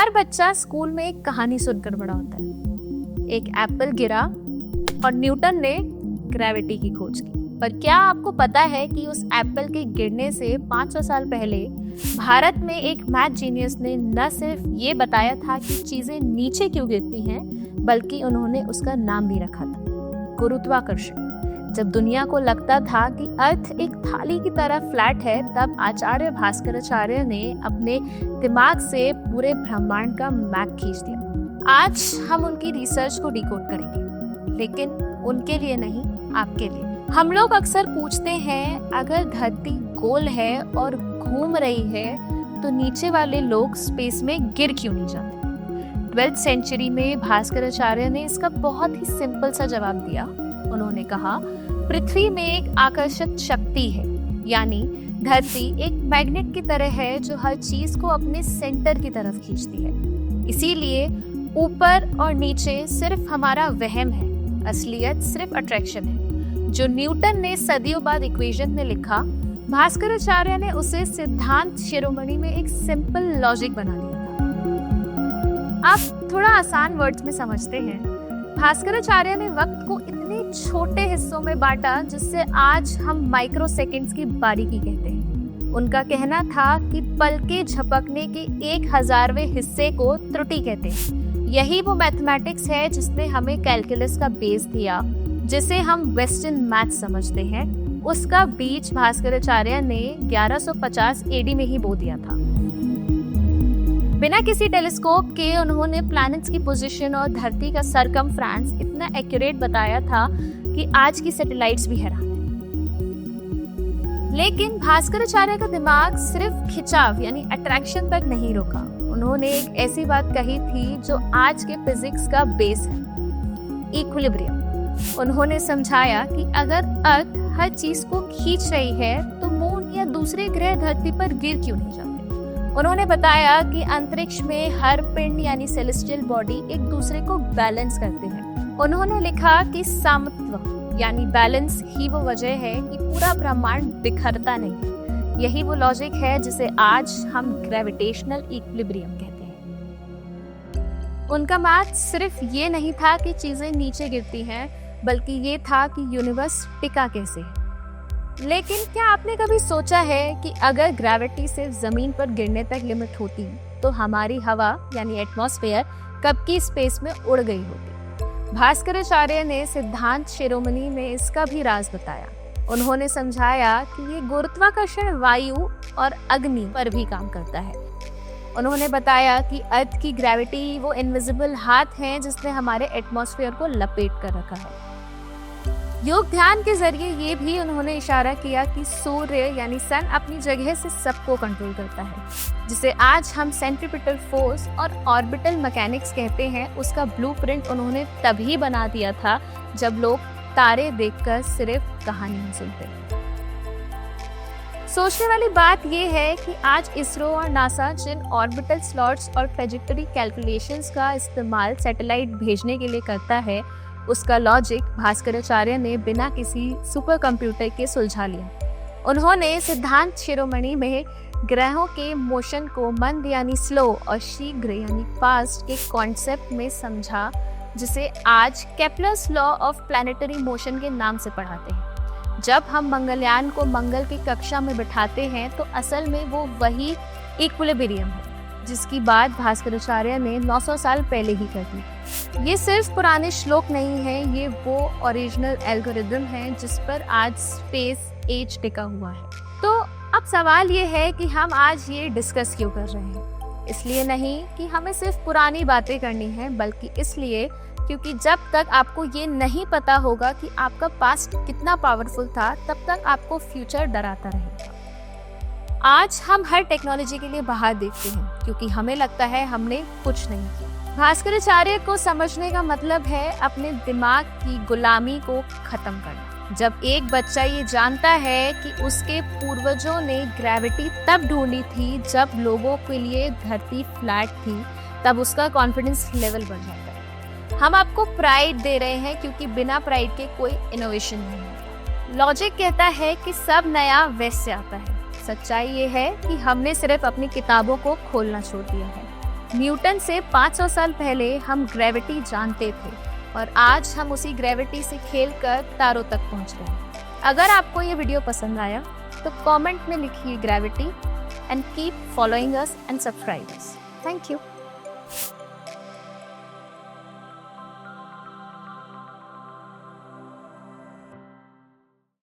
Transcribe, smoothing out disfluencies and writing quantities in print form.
हर बच्चा स्कूल में एक कहानी सुनकर बड़ा होता है। एक एप्पल गिरा और न्यूटन ने ग्रेविटी की खोज की। पर क्या आपको पता है कि उस एप्पल के गिरने से 500 साल पहले भारत में एक मैथ जीनियस ने न सिर्फ ये बताया था कि चीजें नीचे क्यों गिरती हैं, बल्कि उन्होंने उसका नाम भी रखा था, गुरुत्वाकर्षण। जब दुनिया को लगता था कि अर्थ एक थाली की तरह फ्लैट है, तब आचार्य भास्कराचार्य ने अपने दिमाग से पूरे ब्रह्मांड का मैप खींच दिया। आज हम उनकी रिसर्च को डिकोड करेंगे, लेकिन उनके लिए नहीं, आपके लिए। हम लोग अक्सर पूछते हैं, अगर धरती गोल है और घूम रही है तो नीचे वाले लोग स्पेस में गिर क्यों नहीं जाते? 12th सेंचुरी में भास्कराचार्य ने इसका बहुत ही सिंपल सा जवाब दिया। उन्होंने कहा, पृथ्वी में एक आकर्षक शक्ति है, यानी धरती एक मैग्नेट की तरह है जो हर चीज को अपने सेंटर की तरफ खींचती है। इसीलिए ऊपर और नीचे सिर्फ हमारा वहम है, असलियत सिर्फ अट्रैक्शन है। जो न्यूटन ने सदियों बाद इक्वेशन में लिखा, भास्कराचार्य ने उसे सिद्धांत शिरोमणि में एक सिंपल लॉजिक बना दिया था। आप थोड़ा आसान वर्ड्स में समझते हैं। भास्कराचार्य ने वक्त को इतने छोटे हिस्सों में बांटा जिससे आज हम माइक्रो सेकेंड्स की बारीकी कहते हैं। उनका कहना था कि पल के झपकने के 1000वें हिस्से को त्रुटि कहते हैं। यही वो मैथमेटिक्स है जिसने हमें कैलकुलस का बेस दिया, जिसे हम वेस्टर्न मैथ समझते हैं। उसका बीज भास्कराचार्य ने 1150 एडी में ही बो दिया था। बिना किसी टेलीस्कोप के उन्होंने प्लैनेट्स की पोजीशन और धरती का सरकमफ्रेंस इतना एक्यूरेट बताया था कि आज की सैटेलाइट्स भी हैरान हैं। लेकिन भास्कराचार्य का दिमाग सिर्फ खिंचाव यानी अट्रैक्शन तक नहीं रुका। उन्होंने एक ऐसी बात कही थी जो आज के फिजिक्स का बेस है, इक्विलिब्रियम। उन्होंने समझाया कि अगर अर्थ हर चीज को खींच रही है तो मून या दूसरे ग्रह धरती पर गिर क्यों नहीं जाते। उन्होंने बताया कि अंतरिक्ष में हर पिंड यानी सेलेस्टियल बॉडी एक दूसरे को बैलेंस करते हैं। उन्होंने लिखा कि समत्व यानी बैलेंस ही वो वजह है कि पूरा ब्रह्मांड बिखरता नहीं। यही वो लॉजिक है जिसे आज हम ग्रेविटेशनल इक्विलिब्रियम कहते हैं। उनका मैथ सिर्फ ये नहीं था कि चीजें नीचे गिरती हैं, बल्कि ये था कि यूनिवर्स टिका कैसे है। लेकिन क्या आपने कभी सोचा है कि अगर ग्रेविटी सिर्फ जमीन पर गिरने तक लिमिट होती तो हमारी हवा यानी एटमॉस्फेयर कब की स्पेस में उड़ गई होती? भास्कराचार्य ने सिद्धांत शिरोमणि में इसका भी राज बताया। उन्होंने समझाया कि ये गुरुत्वाकर्षण वायु और अग्नि पर भी काम करता है। उन्होंने बताया कि अर्थ की ग्रेविटी वो इनविजिबल हाथ हैं जिसने हमारे एटमॉस्फेयर को लपेट कर रखा है। योग ध्यान के जरिए ये भी उन्होंने इशारा किया कि सूर्य यानी सन अपनी जगह से सबको कंट्रोल करता है, जिसे आज हम सेंट्रीपिटल फोर्स और ऑर्बिटल मैकेनिक्स कहते हैं। उसका ब्लूप्रिंट उन्होंने तभी बना दिया था जब लोग तारे देखकर सिर्फ कहानी नहीं सुनते। सोचने वाली बात यह है कि आज इसरो और नासा जिन ऑर्बिटल स्लॉट्स और ट्रैजेक्टरी कैलकुलेशंस का इस्तेमाल सैटेलाइट भेजने के लिए करता है, उसका लॉजिक भास्कराचार्य ने बिना किसी सुपर कंप्यूटर के सुलझा लिया। उन्होंने सिद्धांत शिरोमणि में ग्रहों के मोशन को मंद यानी स्लो और शीघ्र यानी फास्ट के कॉन्सेप्ट में समझा, जिसे आज Kepler's law of planetary motion के नाम से पढ़ाते हैं। जब हम मंगलयान को मंगल की कक्षा में बिठाते हैं तो असल में वो वही इक्विलिब्रियम है जिसकी बात भास्कराचार्य ने 900 साल पहले ही कर दी। ये सिर्फ पुराने श्लोक नहीं है, ये वो ओरिजिनल एल्गोरिदम है जिस पर आज स्पेस एज टिका हुआ है। तो अब सवाल ये है कि हम आज ये डिस्कस क्यों कर रहे हैं? इसलिए नहीं कि हमें सिर्फ पुरानी बातें करनी है, बल्कि इसलिए क्योंकि जब तक आपको ये नहीं पता होगा कि आपका पास्ट कितना पावरफुल था, तब तक आपको फ्यूचर डराता रहेगा। आज हम हर टेक्नोलॉजी के लिए बाहर देखते हैं क्योंकि हमें लगता है हमने कुछ नहीं किया। भास्कराचार्य को समझने का मतलब है अपने दिमाग की गुलामी को खत्म करना। जब एक बच्चा ये जानता है कि उसके पूर्वजों ने ग्रेविटी तब ढूंढी थी जब लोगों के लिए धरती फ्लैट थी, तब उसका कॉन्फिडेंस लेवल बढ़ जाता है। हम आपको प्राइड दे रहे हैं क्योंकि बिना प्राइड के कोई इनोवेशन नहीं है। लॉजिक कहता है कि सब नया वेस्ट से आता है। सच्चाई ये है कि हमने सिर्फ अपनी किताबों को खोलना छोड़ दिया है। न्यूटन से 500 साल पहले हम ग्रेविटी जानते थे और आज हम उसी ग्रेविटी से खेलकर तारों तक पहुंच रहे हैं। अगर आपको ये वीडियो पसंद आया तो कमेंट में लिखिए gravity and keep following us and subscribe us. Thank you.